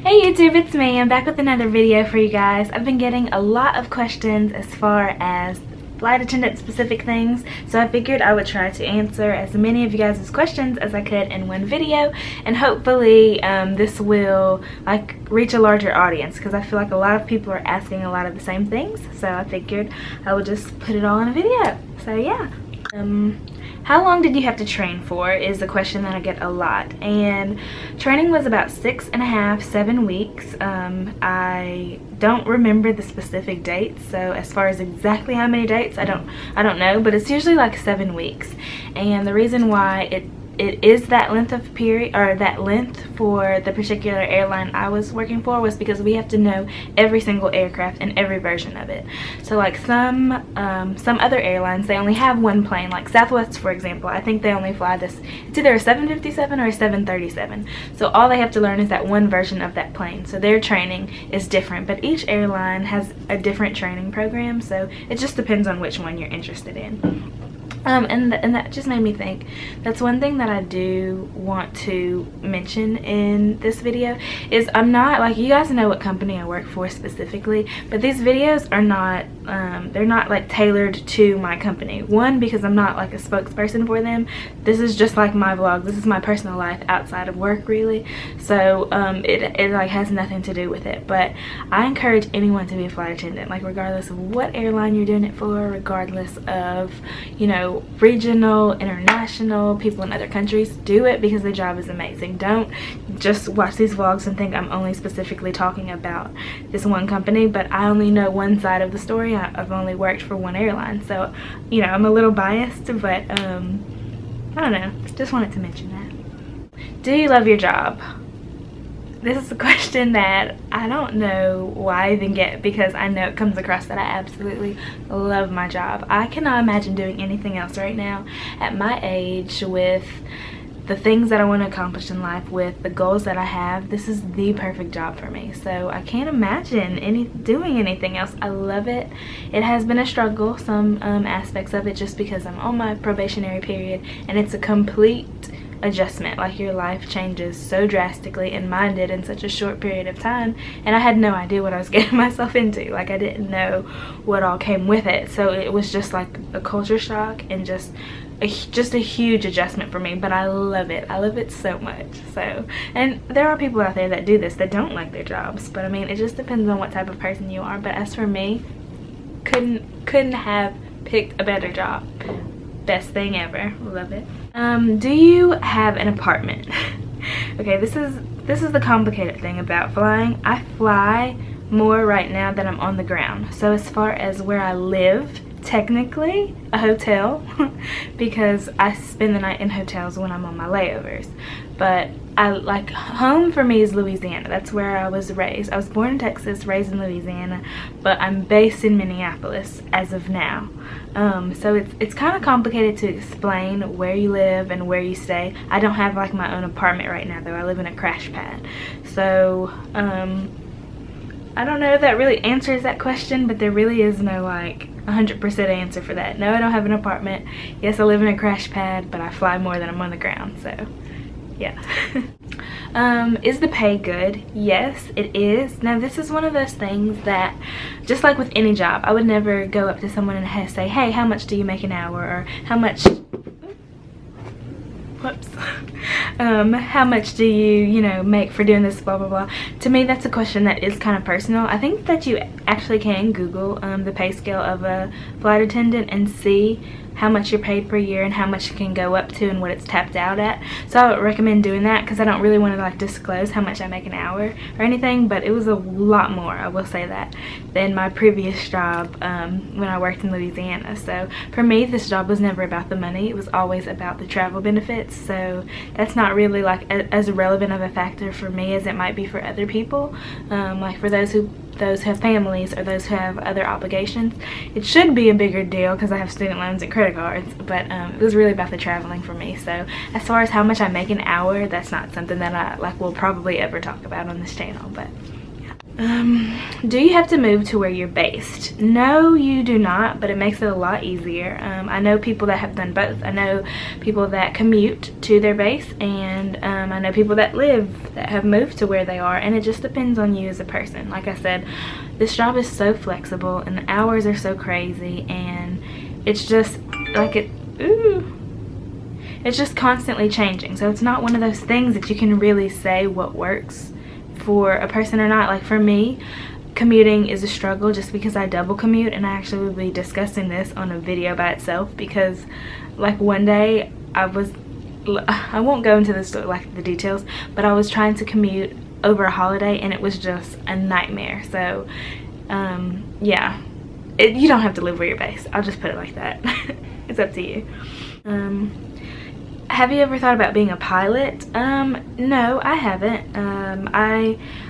Hey YouTube, it's me. I'm back with another video for you guys. I've been getting a lot of questions as far as flight attendant specific things, so I figured I would try to answer as many of you guys' questions as I could in one video, and hopefully this will reach a larger audience, because I feel like a lot of people are asking a lot of the same things, so I figured I would just put it all in a video. So yeah. How long did you have to train for is a question that I get a lot, and training was about 6.5, 7 weeks. I don't remember the specific dates, so as far as exactly how many dates, I don't know, but it's usually like 7 weeks. And the reason why it is that length of period, or that length for the particular airline I was working for, was because we have to know every single aircraft and every version of it. So like some other airlines, they only have one plane, like Southwest for example. I think they only fly this, it's either a 757 or a 737. So all they have to learn is that one version of that plane. So their training is different, but each airline has a different training program, so it just depends on which one you're interested in. And that just made me think, that's one thing that I do want to mention in this video, is I'm not, like, you guys know what company I work for specifically, but these videos are not, they're not like tailored to my company. One, because I'm not like a spokesperson for them. This is just like my vlog. This is my personal life outside of work, really. So it like has nothing to do with it. But I encourage anyone to be a flight attendant, like regardless of what airline you're doing it for, regardless of, you know, regional, international, people in other countries. Do it because the job is amazing. Don't just watch these vlogs and think I'm only specifically talking about this one company, but I only know one side of the story. I've only worked for one airline, so you know, I'm a little biased, but I don't know, just wanted to mention that. Do you love your job? This is a question that I don't know why I even get, because I know it comes across that I absolutely love my job. I cannot imagine doing anything else right now at my age, with the things that I want to accomplish in life, with the goals that I have. This is the perfect job for me, so I can't imagine doing anything else. I love it. It has been a struggle, some aspects of it, just because I'm on my probationary period, and it's a complete adjustment. Like, your life changes so drastically, and mine did in such a short period of time, and I had no idea what I was getting myself into. Like, I didn't know what all came with it, so it was just like a culture shock and just a huge adjustment for me. But I love it. I love it so much. So, and there are people out there that do this that don't like their jobs, but I mean, it just depends on what type of person you are. But as for me, couldn't have picked a better job. Best thing ever. Love it. Do you have an apartment? Okay, this is the complicated thing about flying. I fly more right now than I'm on the ground. So as far as where I live, technically a hotel, because I spend the night in hotels when I'm on my layovers. But I like, home for me is Louisiana. That's where I was raised. I was born in Texas, raised in Louisiana, but I'm based in Minneapolis as of now. So it's kind of complicated to explain where you live and where you stay. I don't have like my own apartment right now, though. I live in a crash pad. So I don't know if that really answers that question, but there really is no like 100% answer for that. No, I don't have an apartment. Yes, I live in a crash pad, but I fly more than I'm on the ground, so yeah. Is the pay good? Yes, it is. Now, this is one of those things that, just like with any job, I would never go up to someone and say, hey, how much do you make an hour, or how much, whoops, how much do you know, make for doing this, blah blah blah. To me, that's a question that is kind of personal. I think that you actually can Google the pay scale of a flight attendant and see how much you're paid per year and how much it can go up to and what it's tapped out at. So I would recommend doing that, because I don't really want to like disclose how much I make an hour or anything, but it was a lot more, I will say that, than my previous job when I worked in Louisiana. So for me, this job was never about the money. It was always about the travel benefits, so that's not really like as relevant of a factor for me as it might be for other people. Like for those who have families, or those who have other obligations, it should be a bigger deal because I have student loans and credit cards, but it was really about the traveling for me. So as far as how much I make an hour, that's not something that I like will probably ever talk about on this channel, but yeah. Do you have to move to where you're based? No, you do not, but it makes it a lot easier. I know people that have done both. I know people that commute to their base, and I know people that have moved to where they are, and it just depends on you as a person. Like I said, this job is so flexible, and the hours are so crazy, and it's just like it's just constantly changing. So it's not one of those things that you can really say what works for a person or not. Like for me, commuting is a struggle just because I double commute, and I actually will be discussing this on a video by itself, because like one day I won't go into the details, but I was trying to commute over a holiday, and it was just a nightmare. So yeah, you don't have to live where you're based. I'll just put it like that. It's up to you. Have you ever thought about being a pilot? No, I haven't.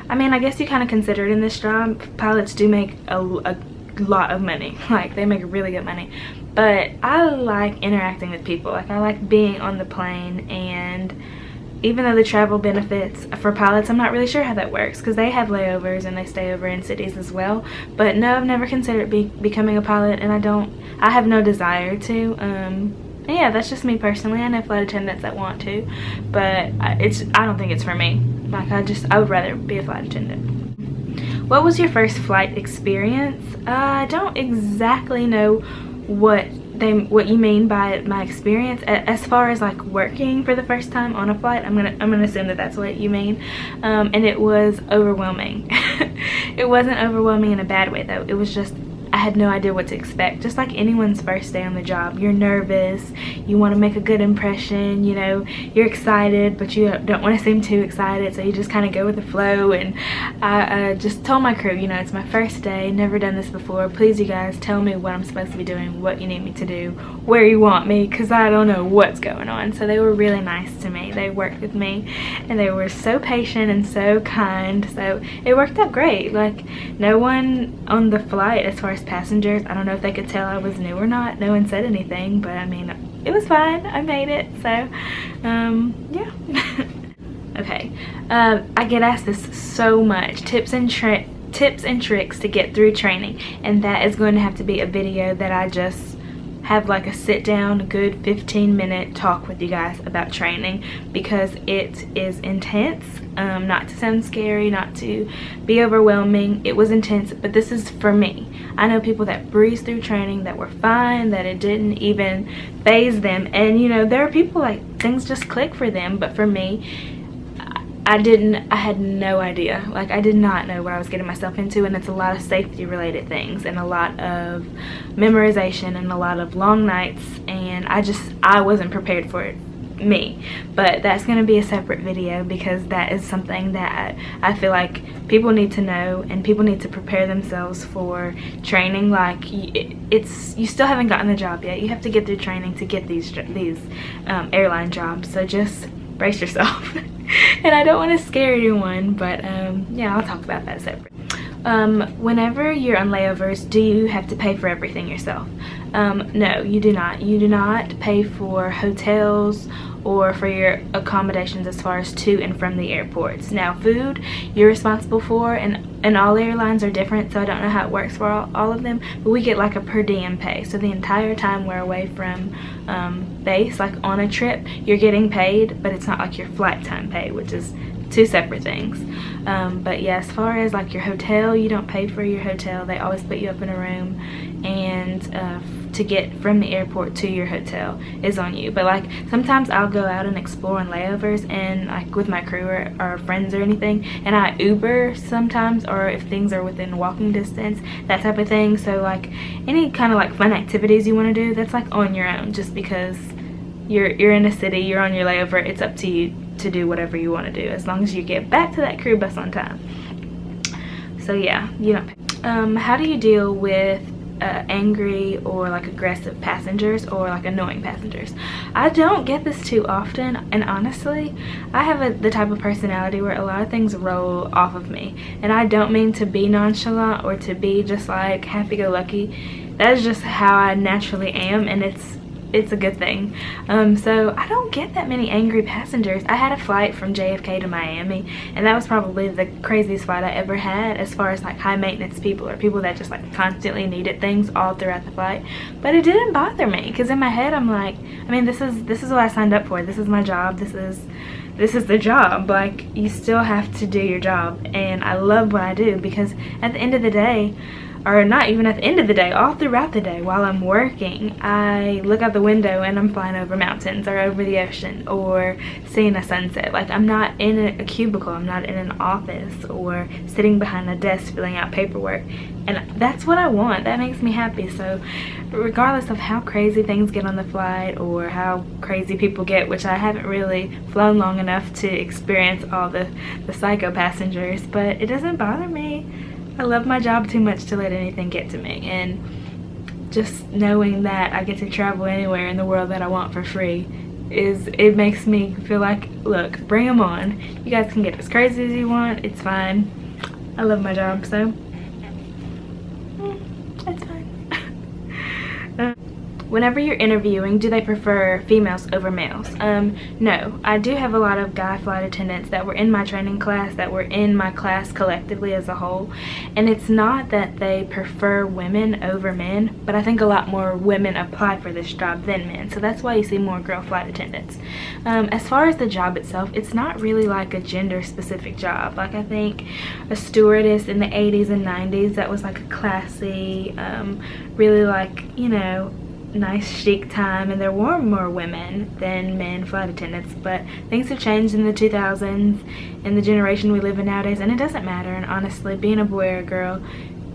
I mean, I guess you kind of consider it in this job. Pilots do make a lot of money. Like, they make really good money. But I like interacting with people. Like, I like being on the plane, and even though the travel benefits for pilots, I'm not really sure how that works, because they have layovers and they stay over in cities as well. But no, I've never considered becoming a pilot, and I have no desire to. Yeah, that's just me personally. I know flight attendants that want to, but I don't think it's for me. Like, I would rather be a flight attendant. What was your first flight experience? I don't exactly know what you mean by my experience. As far as like working for the first time on a flight, I'm gonna assume that that's what you mean. And it was overwhelming. It wasn't overwhelming in a bad way though. It was just, I had no idea what to expect. Just like anyone's first day on the job, you're nervous, you want to make a good impression, you know, you're excited, but you don't want to seem too excited, so you just kind of go with the flow. And I just told my crew, you know, it's my first day, never done this before, please you guys tell me what I'm supposed to be doing, what you need me to do, where you want me, because I don't know what's going on. So they were really nice to me. They worked with me, and they were so patient and so kind, so it worked out great. Like, no one on the flight, as far as passengers, I don't know if they could tell I was new or not. No one said anything, but I mean, it was fine. I made it. So yeah. Okay, I get asked this so much, tips and tricks to get through training, and that is going to have to be a video that I just have like a sit down, good 15-minute talk with you guys about training, because it is intense. Not to sound scary, not to be overwhelming, it was intense, but this is for me. I know people that breezed through training that were fine, that it didn't even faze them, and you know, there are people like things just click for them, but for me, I had no idea. Like, I did not know what I was getting myself into, and it's a lot of safety related things, and a lot of memorization, and a lot of long nights, and I wasn't prepared for it, me. But that's going to be a separate video, because that is something that I feel like people need to know, and people need to prepare themselves for training. Like, you still haven't gotten the job yet. You have to get through training to get these airline jobs, so just brace yourself. And I don't want to scare anyone, but yeah, I'll talk about that separate. Whenever you're on layovers, do you have to pay for everything yourself? No, you do not. You do not pay for hotels or for your accommodations as far as to and from the airports. Now, food you're responsible for, and all airlines are different, so I don't know how it works for all of them, but we get like a per diem pay. So the entire time we're away from base, like on a trip, you're getting paid, but it's not like your flight time pay, which is two separate things. But yeah, as far as like your hotel, you don't pay for your hotel. They always put you up in a room, and to get from the airport to your hotel is on you. But like, sometimes I'll go out and explore on layovers, and like with my crew or friends or anything, and I Uber sometimes, or if things are within walking distance, that type of thing. So like, any kind of like fun activities you want to do, that's like on your own, just because you're in a city, you're on your layover, it's up to you to do whatever you want to do, as long as you get back to that crew bus on time. So yeah, you don't pay. How do you deal with angry or like aggressive passengers, or like annoying passengers? I don't get this too often, and honestly, I have the type of personality where a lot of things roll off of me, and I don't mean to be nonchalant or to be just like happy-go-lucky. That is just how I naturally am, and it's it's a good thing. So I don't get that many angry passengers. I had a flight from JFK to Miami, and that was probably the craziest flight I ever had as far as like high maintenance people, or people that just like constantly needed things all throughout the flight. But it didn't bother me, because in my head I'm like, I mean, this is what I signed up for. This is my job. This is the job. Like, you still have to do your job, and I love what I do, because at the end of the day, or not even at the end of the day, all throughout the day while I'm working, I look out the window and I'm flying over mountains or over the ocean or seeing a sunset. Like, I'm not in a cubicle, I'm not in an office or sitting behind a desk filling out paperwork, and that's what I want. That makes me happy. So regardless of how crazy things get on the flight or how crazy people get, which I haven't really flown long enough to experience all the psycho passengers, but it doesn't bother me. I love my job too much to let anything get to me, and just knowing that I get to travel anywhere in the world that I want for free it makes me feel like, look, bring them on. You guys can get as crazy as you want. It's fine. I love my job, so it's fine. Whenever you're interviewing, do they prefer females over males? No. I do have a lot of guy flight attendants that were in my training class, that were in my class collectively as a whole, and it's not that they prefer women over men, but I think a lot more women apply for this job than men, so that's why you see more girl flight attendants. As far as the job itself, it's not really like a gender specific job. Like, I think a stewardess in the 80s and 90s, that was like a classy, really like, you know, nice chic time, and there were more women than men flight attendants, but things have changed in the 2000s and the generation we live in nowadays, and it doesn't matter. And honestly, being a boy or a girl,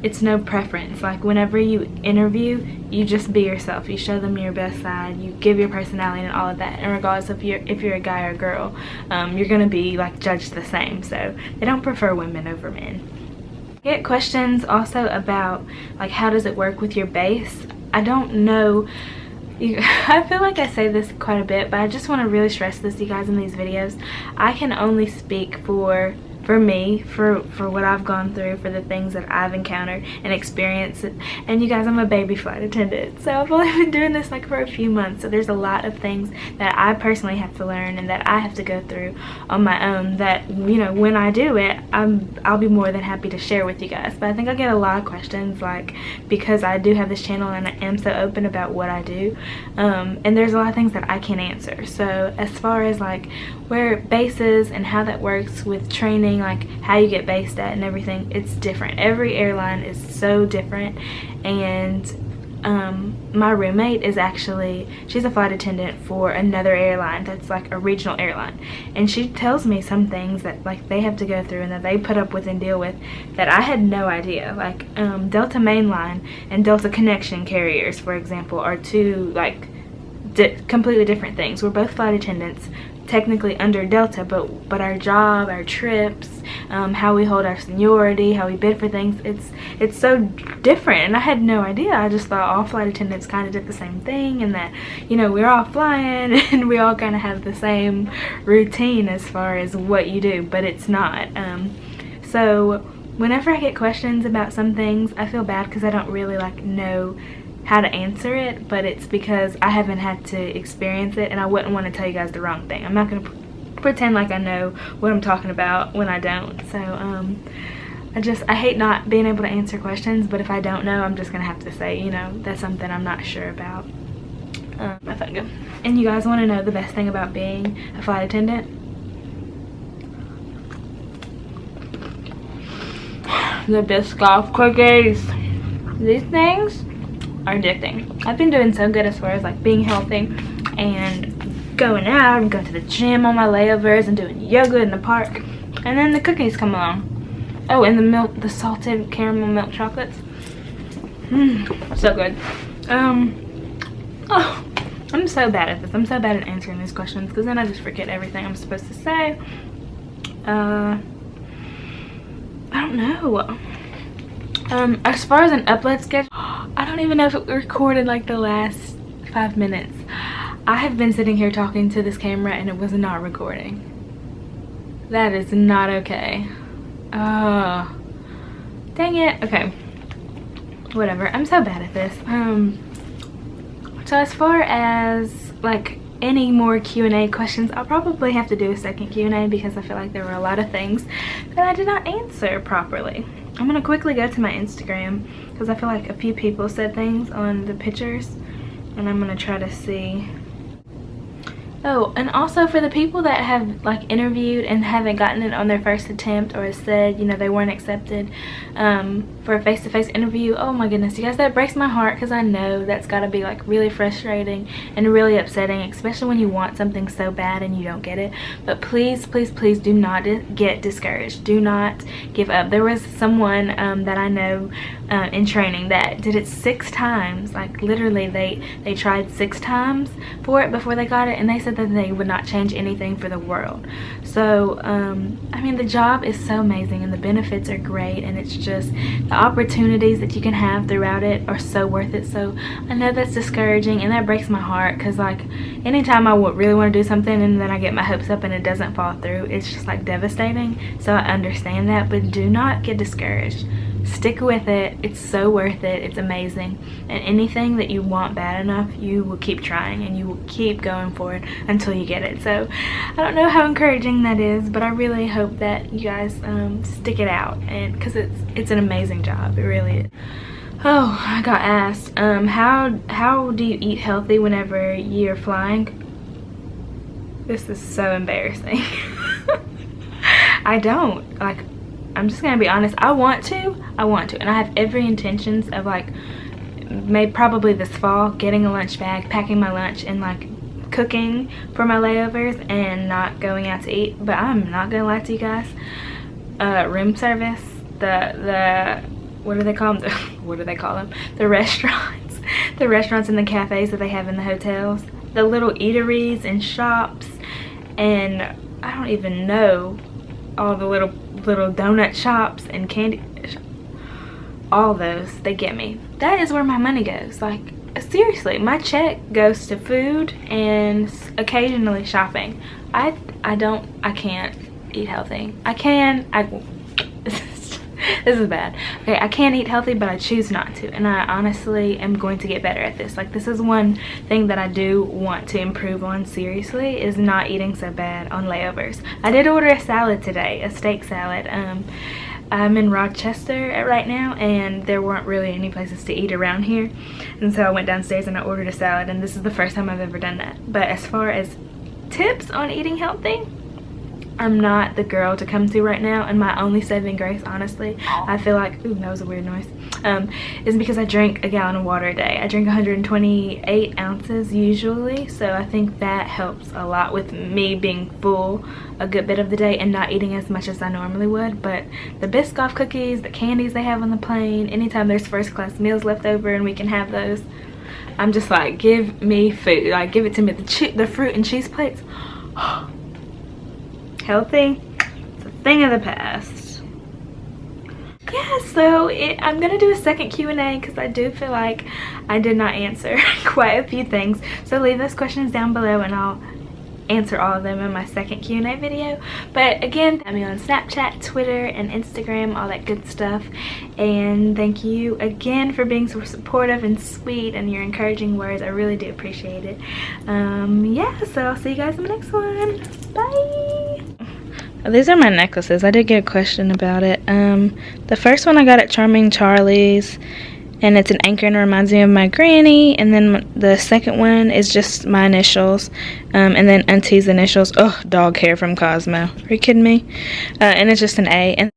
it's no preference. Like, whenever you interview, you just be yourself. You show them your best side, you give your personality and all of that, and regardless if you're a guy or a girl, you're gonna be like judged the same. So they don't prefer women over men. I get questions also about like, how does it work with your base? I don't know. I feel like I say this quite a bit, but I just want to really stress this, you guys, in these videos. I can only speak for me, for what I've gone through, for the things that I've encountered and experienced. And you guys, I'm a baby flight attendant, so I've only been doing this like for a few months, so there's a lot of things that I personally have to learn and that I have to go through on my own, that, you know, when I do it, I'll be more than happy to share with you guys. But I think I get a lot of questions, like, because I do have this channel and I am so open about what I do, and there's a lot of things that I can't answer. So as far as like where bases and how that works with training, like how you get based at and everything, it's different. Every airline is so different. And my roommate is actually, she's a flight attendant for another airline that's like a regional airline, and she tells me some things that like they have to go through and that they put up with and deal with that I had no idea. Like Delta Mainline and Delta Connection carriers, for example, are two like completely different things. We're both flight attendants technically under Delta, but our job, our trips, how we hold our seniority, how we bid for things, it's so different, and I had no idea. I just thought all flight attendants kind of did the same thing, and that, you know, we're all flying and we all kind of have the same routine as far as what you do, but it's not. So whenever I get questions about some things, I feel bad because I don't really like know how to answer it, but it's because I haven't had to experience it, and I wouldn't want to tell you guys the wrong thing. I'm not going to pretend like I know what I'm talking about when I don't. So I hate not being able to answer questions, but if I don't know, I'm just gonna have to say, you know, that's something I'm not sure about. My phone go. And you guys want to know the best thing about being a flight attendant? The Biscoff cookies. These things are addicting. I've been doing so good as far as like being healthy and going out and going to the gym on my layovers and doing yoga in the park, and then the cookies come along. Oh, and the milk, the salted caramel milk chocolates. So good. Oh, I'm so bad at this. I'm so bad at answering these questions because then I just forget everything I'm supposed to say. I don't know. As far as an upload schedule, I don't even know if it recorded like the last 5 minutes. I have been sitting here talking to this camera and it was not recording. That is not okay. Dang it. Okay. Whatever. I'm so bad at this. So as far as like any more Q&A questions, I'll probably have to do a second Q&A because I feel like there were a lot of things that I did not answer properly. I'm gonna quickly go to my Instagram because I feel like a few people said things on the pictures, and I'm gonna try to see. Oh, and also for the people that have like interviewed and haven't gotten it on their first attempt, or said, you know, they weren't accepted for a face-to-face interview, oh my goodness, you guys, that breaks my heart because I know that's got to be like really frustrating and really upsetting, especially when you want something so bad and you don't get it. But please, please, please do not get discouraged. Do not give up. There was someone that I know in training that did it 6 times. Like literally they tried 6 times for it before they got it, and they said that they would not change anything for the world. So I mean, the job is so amazing and the benefits are great, and it's just the opportunities that you can have throughout it are so worth it. So I know that's discouraging and that breaks my heart, because like anytime I really want to do something and then I get my hopes up and it doesn't fall through, it's just like devastating. So I understand that, but do not get discouraged. Stick with it. It's so worth it. It's amazing. And anything that you want bad enough, you will keep trying and you will keep going for it until you get it. So I don't know how encouraging that is, but I really hope that you guys stick it out, and because it's an amazing job. It really is. Oh, I got asked how do you eat healthy whenever you're flying? This is so embarrassing. I don't. Like, I'm just gonna be honest. I want to, and I have every intentions of like probably this fall getting a lunch bag, packing my lunch, and like cooking for my layovers and not going out to eat. But I'm not gonna lie to you guys, room service, the what do they call them? What do they call them? The restaurants and the cafes that they have in the hotels, the little eateries and shops, and I don't even know, all the little donut shops and candy shops. All those, they get me. That is where my money goes. Like, seriously, my check goes to food and occasionally shopping. I can't eat healthy. This is bad. Okay, I can't eat healthy, but I choose not to, and I honestly am going to get better at this. Like, this is one thing that I do want to improve on, seriously, is not eating so bad on layovers. I did order a salad today, a steak salad. I'm in Rochester right now, and there weren't really any places to eat around here, and so I went downstairs and I ordered a salad, and this is the first time I've ever done that. But as far as tips on eating healthy, I'm not the girl to come to right now, and my only saving grace, honestly, I feel like, ooh, that was a weird noise, is because I drink a gallon of water a day. I drink 128 ounces usually, so I think that helps a lot with me being full a good bit of the day and not eating as much as I normally would. But the Biscoff cookies, the candies they have on the plane, anytime there's first class meals left over and we can have those, I'm just like, give me food. Like, give it to me. The fruit and cheese plates. Healthy, it's a thing of the past. Yeah, so I'm gonna do a second Q&A because I do feel like I did not answer quite a few things. So leave those questions down below and I'll answer all of them in my second Q&A video. But again, I'm on Snapchat, Twitter, and Instagram, all that good stuff. And thank you again for being so supportive and sweet and your encouraging words. I really do appreciate it. Yeah, so I'll see you guys in the next one. Bye. These are my necklaces. I did get a question about it. The first one I got at Charming Charlie's, and it's an anchor and it reminds me of my granny. And then the second one is just my initials, and then Auntie's initials. Oh, dog hair from Cosmo. Are you kidding me? And it's just an A. And